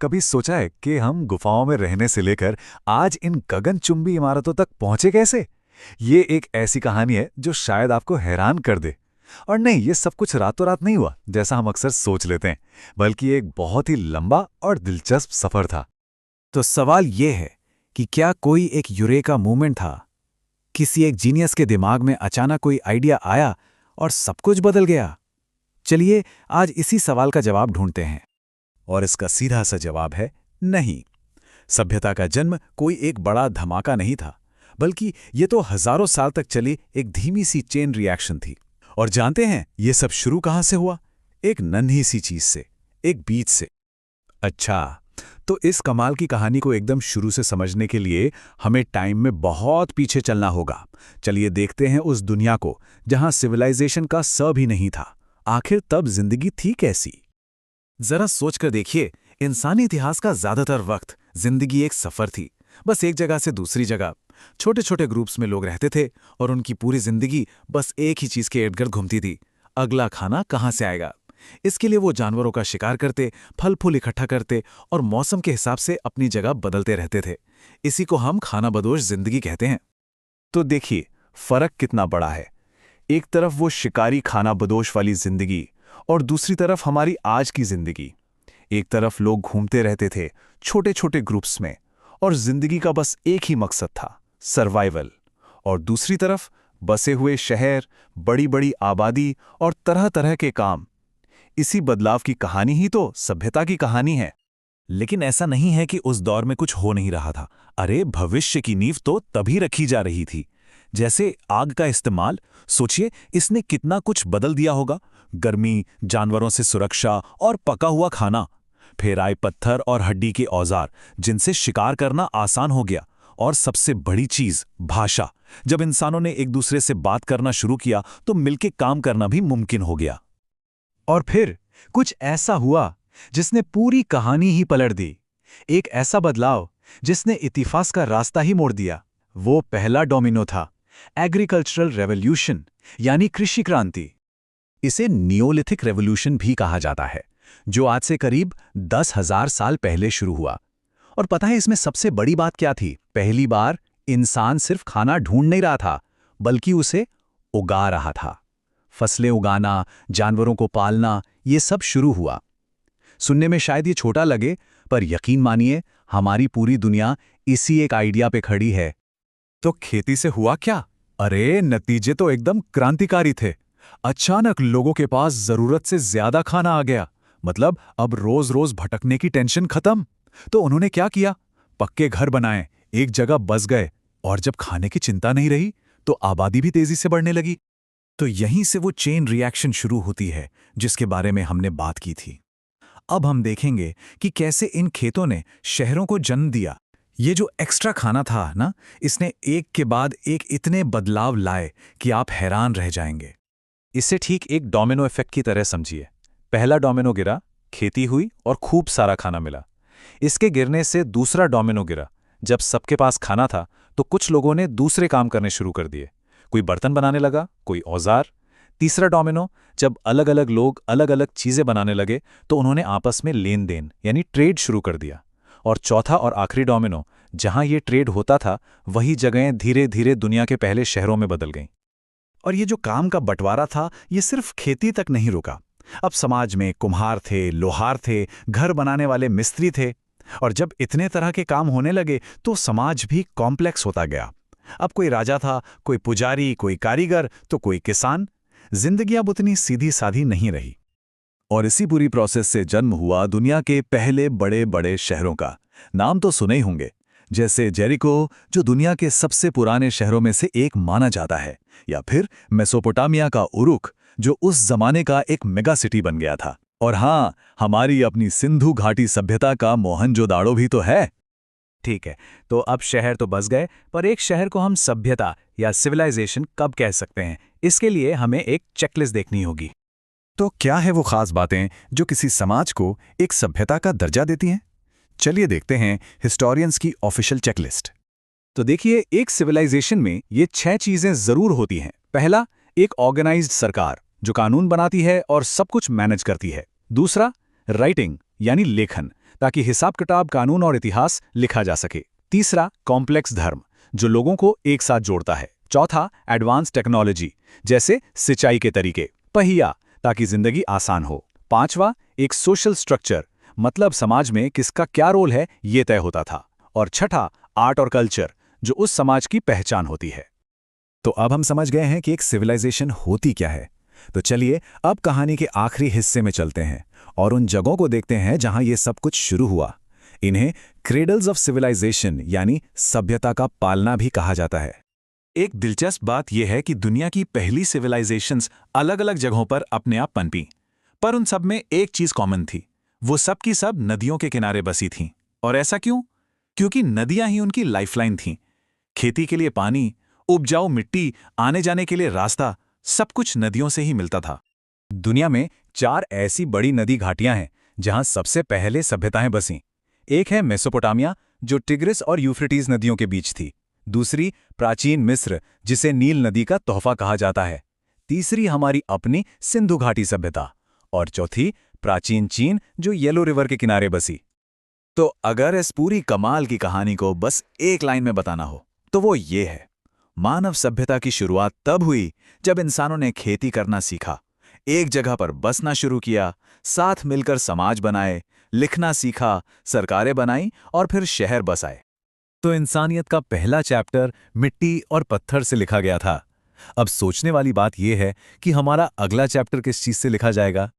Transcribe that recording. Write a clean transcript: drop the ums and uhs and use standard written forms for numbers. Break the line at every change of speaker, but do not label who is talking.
कभी सोचा है कि हम गुफाओं में रहने से लेकर आज इन गगनचुंबी इमारतों तक पहुंचे कैसे? ये एक ऐसी कहानी है जो शायद आपको हैरान कर दे। और नहीं, ये सब कुछ रातों रात नहीं हुआ जैसा हम अक्सर सोच लेते हैं, बल्कि एक बहुत ही लंबा और दिलचस्प सफर था।
तो सवाल ये है कि क्या कोई एक यूरेका मूवमेंट था? किसी एक जीनियस के दिमाग में अचानक कोई आइडिया आया और सब कुछ बदल गया? चलिए आज इसी सवाल का जवाब ढूंढते हैं। और इसका सीधा सा जवाब है नहीं। सभ्यता का जन्म कोई एक बड़ा धमाका नहीं था, बल्कि ये तो हजारों साल तक चली एक धीमी सी चेन रिएक्शन थी। और जानते हैं ये सब शुरू कहां से हुआ? एक नन्ही सी चीज से, एक बीज से। अच्छा, तो इस कमाल की कहानी को एकदम शुरू से समझने के लिए हमें टाइम में बहुत पीछे चलना होगा। चलिए देखते हैं उस दुनिया को जहां सिविलाइजेशन का स भी नहीं था। आखिर तब जिंदगी थी कैसी? जरा सोचकर देखिए, इंसानी इतिहास का ज्यादातर वक्त जिंदगी एक सफर थी। बस एक जगह से दूसरी जगह छोटे छोटे ग्रुप्स में लोग रहते थे और उनकी पूरी जिंदगी बस एक ही चीज के इर्द गिर्द घूमती थी। अगला खाना कहाँ से आएगा? इसके लिए वो जानवरों का शिकार करते, फल फूल इकट्ठा करते और मौसम के हिसाब से अपनी जगह बदलते रहते थे। इसी को हम खाना बदोश जिंदगी कहते हैं। तो देखिए फर्क कितना बड़ा है। एक तरफ वो शिकारी खाना बदोश वाली जिंदगी और दूसरी तरफ हमारी आज की जिंदगी। एक तरफ लोग घूमते रहते थे छोटे छोटे ग्रुप्स में और जिंदगी का बस एक ही मकसद था, सर्वाइवल। और दूसरी तरफ बसे हुए शहर, बड़ी बड़ी आबादी और तरह तरह के काम। इसी बदलाव की कहानी ही तो सभ्यता की कहानी है। लेकिन ऐसा नहीं है कि उस दौर में कुछ हो नहीं रहा था। अरे भविष्य की नींव तो तभी रखी जा रही थी। जैसे आग का इस्तेमाल, सोचिए इसने कितना कुछ बदल दिया होगा। गर्मी, जानवरों से सुरक्षा और पका हुआ खाना। फिर आए पत्थर और हड्डी के औजार जिनसे शिकार करना आसान हो गया। और सबसे बड़ी चीज, भाषा। जब इंसानों ने एक दूसरे से बात करना शुरू किया तो मिलके काम करना भी मुमकिन हो गया। और फिर कुछ ऐसा हुआ जिसने पूरी कहानी ही पलट दी। एक ऐसा बदलाव जिसने इतिहास का रास्ता ही मोड़ दिया। वो पहला डोमिनो था, एग्रीकल्चरल रेवोल्यूशन, यानी कृषि क्रांति। इसे नियोलिथिक रेवोल्यूशन भी कहा जाता है, जो आज से करीब 10,000 साल पहले शुरू हुआ। और पता है इसमें सबसे बड़ी बात क्या थी? पहली बार इंसान सिर्फ खाना ढूंढ नहीं रहा था, बल्कि उसे उगा रहा था। फसलें उगाना, जानवरों को पालना, ये सब शुरू हुआ। सुनने में शायद ये छोटा लगे, पर यकीन मानिए हमारी पूरी दुनिया इसी एक आइडिया पे खड़ी है। तो खेती से हुआ क्या? अरे नतीजे तो एकदम क्रांतिकारी थे। अचानक लोगों के पास जरूरत से ज्यादा खाना आ गया। मतलब अब रोज रोज भटकने की टेंशन खत्म। तो उन्होंने क्या किया? पक्के घर बनाए, एक जगह बस गए। और जब खाने की चिंता नहीं रही तो आबादी भी तेजी से बढ़ने लगी। तो यहीं से वो चेन रिएक्शन शुरू होती है जिसके बारे में हमने बात की थी। अब हम देखेंगे कि कैसे इन खेतों ने शहरों को जन्म दिया। ये जो एक्स्ट्रा खाना था ना, इसने एक के बाद एक इतने बदलाव लाए कि आप हैरान रह जाएंगे। इसे ठीक एक डोमिनो इफेक्ट की तरह समझिए। पहला डोमिनो गिरा, खेती हुई और खूब सारा खाना मिला। इसके गिरने से दूसरा डोमिनो गिरा। जब सबके पास खाना था तो कुछ लोगों ने दूसरे काम करने शुरू कर दिए। कोई बर्तन बनाने लगा, कोई औजार। तीसरा डोमिनो, जब अलग अलग लोग अलग अलग चीजें बनाने लगे तो उन्होंने आपस में लेन देन यानी ट्रेड शुरू कर दिया। और चौथा और आखिरी डोमिनो, जहां ये ट्रेड होता था वही जगहें धीरे धीरे दुनिया के पहले शहरों में बदल गईं। और ये जो काम का बंटवारा था, ये सिर्फ खेती तक नहीं रुका। अब समाज में कुम्हार थे, लोहार थे, घर बनाने वाले मिस्त्री थे। और जब इतने तरह के काम होने लगे तो समाज भी कॉम्प्लेक्स होता गया। अब कोई राजा था, कोई पुजारी, कोई कारीगर, तो कोई किसान। जिंदगी अब उतनी सीधी साधी नहीं रही। और इसी पूरी प्रोसेस से जन्म हुआ दुनिया के पहले बड़े बड़े शहरों का। नाम तो सुने ही होंगे, जैसे जेरिको, जो दुनिया के सबसे पुराने शहरों में से एक माना जाता है, या फिर मेसोपोटामिया का उरुक, जो उस जमाने का एक मेगा सिटी बन गया था। और हाँ, हमारी अपनी सिंधु घाटी सभ्यता का मोहनजोदाड़ो भी तो है। ठीक है, तो अब शहर तो बस गए, पर एक शहर को हम सभ्यता या सिविलाइजेशन कब कह सकते हैं? इसके लिए हमें एक चेकलिस्ट देखनी होगी। तो क्या है वो खास बातें जो किसी समाज को एक सभ्यता का दर्जा देती हैं? चलिए देखते हैं हिस्टोरियंस की ऑफिशियल चेकलिस्ट। तो देखिए, एक सिविलाइजेशन में ये 6 चीजें जरूर होती हैं। पहला, एक ऑर्गेनाइज्ड सरकार जो कानून बनाती है और सब कुछ मैनेज करती है। दूसरा, राइटिंग यानी लेखन, ताकि हिसाब किताब, कानून और इतिहास लिखा जा सके। तीसरा, कॉम्प्लेक्स धर्म, जो लोगों को एक साथ जोड़ता है। चौथा, एडवांस टेक्नोलॉजी, जैसे सिंचाई के तरीके, पहिया, ताकि जिंदगी आसान हो। पांचवा, एक सोशल स्ट्रक्चर, मतलब समाज में किसका क्या रोल है ये तय होता था। और छठा, आर्ट और कल्चर, जो उस समाज की पहचान होती है।
तो अब हम समझ गए हैं कि एक सिविलाइजेशन होती क्या है। तो चलिए अब कहानी के आखिरी हिस्से में चलते हैं और उन जगहों को देखते हैं जहां ये सब कुछ शुरू हुआ। इन्हें क्रेडल्स ऑफ सिविलाइजेशन यानी सभ्यता का पालना भी कहा जाता है। एक दिलचस्प बात यह है कि दुनिया की पहली सिविलाइजेशंस अलग-अलग जगहों पर अपने आप पनपी, पर उन सब में एक चीज कॉमन थी, वो सब की सब नदियों के किनारे बसी थीं। और ऐसा क्यों? क्योंकि नदियां ही उनकी लाइफलाइन थीं। खेती के लिए पानी, उपजाऊ मिट्टी, आने जाने के लिए रास्ता, सब कुछ नदियों से ही मिलता था। दुनिया में 4 ऐसी बड़ी नदी घाटियां हैं जहां सबसे पहले सभ्यताएं बसीं। एक है मेसोपोटामिया, जो टिग्रिस और यूफ्रेटीज नदियों के बीच थी। दूसरी, प्राचीन मिस्र, जिसे नील नदी का तोहफा कहा जाता है। तीसरी, हमारी अपनी सिंधु घाटी सभ्यता। और चौथी, प्राचीन चीन, जो येलो रिवर के किनारे बसी। तो अगर इस पूरी कमाल की कहानी को बस एक लाइन में बताना हो तो वो ये है: मानव सभ्यता की शुरुआत तब हुई जब इंसानों ने खेती करना सीखा, एक जगह पर बसना शुरू किया, साथ मिलकर समाज बनाए, लिखना सीखा, सरकारें बनाई और फिर शहर बसाए। तो इंसानियत का पहला चैप्टर मिट्टी और पत्थर से लिखा गया था। अब सोचने वाली बात यह है कि हमारा अगला चैप्टर किस चीज से लिखा जाएगा।